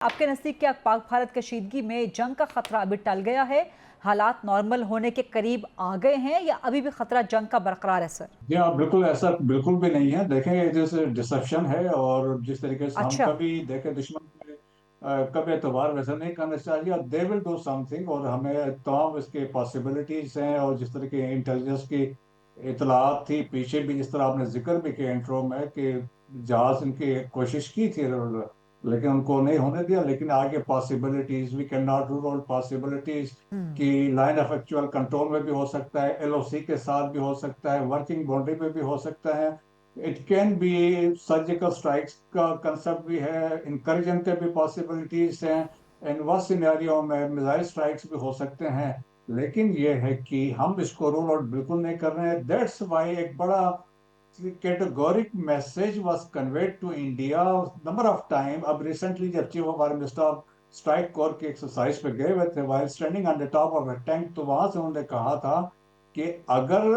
आपके नजदीक क्या पाक भारत कशीदगी में जंग का खतरा अभी टल गया है? हालात नॉर्मल होने के करीब आ गए हैं या अभी भी खतरा जंग का बरकरार है सर? जी हाँ, बिल्कुल ऐसा बिल्कुल भी नहीं है। देखें, ये जैसे डिसेप्शन है, और जिस तरीके से हम अच्छा। कभी देखें दुश्मन पे कभी एतबार वैसा नहीं करना चाहिए। और दे विल डू समथिंग, और हमें तमाम इसके पॉसिबिलिटीज हैं। और जिस तरह की इंटेलिजेंस की इतलात थी पीछे भी, जिस तरह आपने जिक्र भी किया इंट्रो में कि जहाज इनकी कोशिश की थी, लेकिन उनको नहीं होने दिया। लेकिन आगे possibilities, we can not rule out possibilities hmm. कि लाइन ऑफ एक्चुअल कंट्रोल में भी हो सकता है, एलओसी के साथ भी हो सकता है, वर्किंग बाउंड्री पे भी हो सकता है। It can be surgical strikes का कंसेप्ट भी है, इंकर्जन के भी पॉसिबिलिटीज हैं, एंड वर्स्ट सिनेरियो में मिसाइल स्ट्राइक्स भी हो सकते हैं। लेकिन यह है कि हम इसको रूल आउट बिल्कुल नहीं कर रहे हैं। दैट्स वाई एक बड़ा categoric message was conveyed to India number of time. अब recently जब chief of army staff strike corps की एक्सरसाइज पे गए हुए थे, while standing on the top of a tank, तो वहां से उन्होंने कहा था कि अगर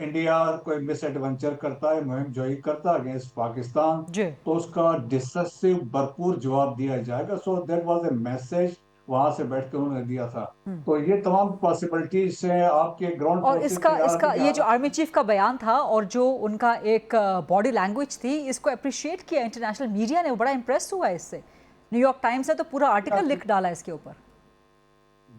इंडिया कोई मिस एडवेंचर करता है, मुहिम जोई करता अगेंस्ट पाकिस्तान, जी। तो उसका डिसिसिव भरपूर जवाब दिया जाएगा। So that was a message वहां से बैठ के उन्होंने दिया था। हम्म। तो ये तमाम पॉसिबिलिटीज हैं। आपके ग्राउंड और फोर्सेस इसका तैयार इसका नहीं ये आ जो रहे आर्मी हैं। चीफ का बयान था और जो उनका एक बॉडी लैंग्वेज थी, इसको अप्रिशिएट किया इंटरनेशनल मीडिया ने, वो बड़ा इंप्रेस हुआ है इससे। न्यूयॉर्क टाइम्स ने तो पूरा आर्टिकल लिख डाला इसके ऊपर।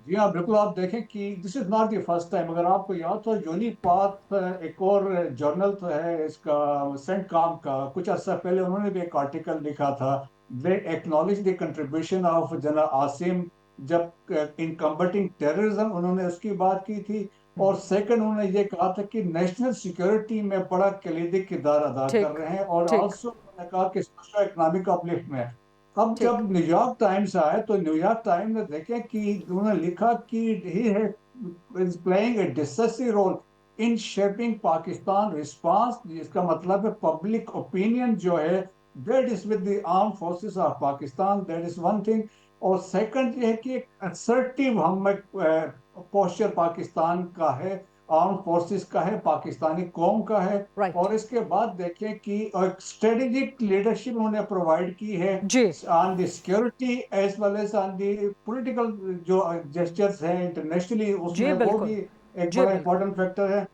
जी हाँ, बिल्कुल। आप देखें कि this is not the first time. अगर आपको याद हो, यूनिपाथ एक और जर्नल तो है इसका, सेंट काम का, कुछ अर्सा पहले उन्होंने भी एक आर्टिकल लिखा था। They acknowledge the contribution of general Asim, जब इन कम्बटिंग टेररिज्म उन्होंने उसकी बात की थी। हम्म। और सेकंड, उन्होंने ये कहा था कि नेशनल सिक्योरिटी में बड़ा कलीदी किरदार अदा कर ठीक। रहे हैं। और ठीक। आल्सो उन्होंने कहा कि सोशो इकोनॉमिक अपलिफ्ट में। अब ठीक। जब न्यूयॉर्क टाइम्स आए, तो न्यूयॉर्क टाइम्स ने देखे कि उन्होंने लिखा कि ही है is playing a decisive role in shaping Pakistan response. इसका मतलब है पब्लिक ओपिनियन जो है, that is with the arm forces of Pakistan, that is one thing. और सेकंड ये है कि एक असर्टिव हम पोस्चर पाकिस्तान का है, आर्म फोर्सेस का है, पाकिस्तानी कौम का है। राइट। और इसके बाद देखें कि एक स्ट्रेटेजिक लीडरशिप उन्होंने प्रोवाइड की है जी। On the security as well as on the political. जो जेस्चर्स हैं इंटरनेशनली, जी उसमें वो भी बिल्कुल। एक जी बड़ा बिल्कुल। इंपॉर्टेंट फैक्टर है।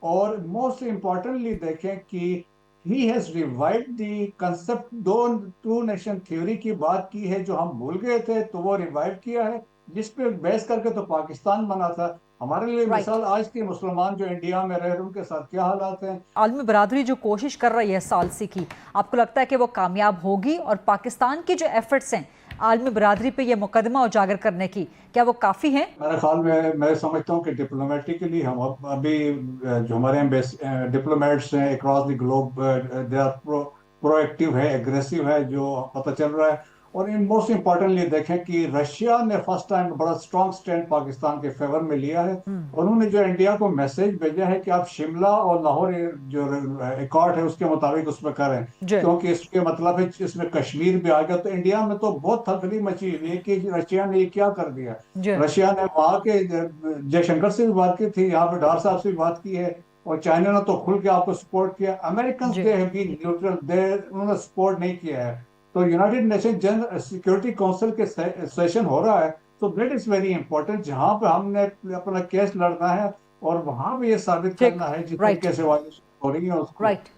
और मोस्ट इम्पॉर्टेंटली देखें कि he has revived the concept, दो टू नेशन थ्योरी की बात की है जो हम भूल गए थे, तो वो रिवाइव किया है। जिस पे बेस करके तो पाकिस्तान बना था। हमारे लिए राइट। मिसाल आज के मुसलमान जो इंडिया में रह रहे हैं, उनके साथ क्या हालात हैं। आलमी बरादरी जो कोशिश कर रही है सालसी की, आपको लगता है कि वो कामयाब होगी? और पाकिस्तान की जो एफर्ट्स हैं आलमी बरादरी पे ये मुकदमा उजागर करने की, क्या वो काफ़ी हैं? मेरे ख्याल में, मैं समझता हूँ कि डिप्लोमेटिकली हम अभी जो हमारे डिप्लोमेट्स हैं across the globe, they are proactive है, एग्रेसिव है, जो पता चल रहा है। और इन मोस्ट इम्पोर्टेंटली देखें कि रशिया ने फर्स्ट टाइम बड़ा स्ट्रॉन्ग स्टैंड पाकिस्तान के फेवर में लिया है। हम्म। उन्होंने जो इंडिया को मैसेज भेजा है कि आप शिमला और लाहौर जो एकॉर्ड है उसके मुताबिक उसमें करें, जी। क्योंकि इसके मतलब है इसमें कश्मीर भी आ गया। तो इंडिया में तो बहुत थलथली मची हुई है कि रशिया ने ये क्या कर दिया। जी। रशिया ने वहां के जयशंकर से भी बात की थी, यहाँ पे डार साहब से भी बात की है। और चाइना ने तो खुल के आपको सपोर्ट किया। अमेरिकन जी। They have been neutral, they उन्होंने सपोर्ट नहीं किया है। तो United Nation general security council के सेशन हो रहा है, तो दैट इज वेरी इंपॉर्टेंट, जहां पे हमने अपना केस लड़ना है और वहां पे ये साबित ठीक। करना है जिस राइट। तरीके से वायलेशन हो रही है उसको। राइट।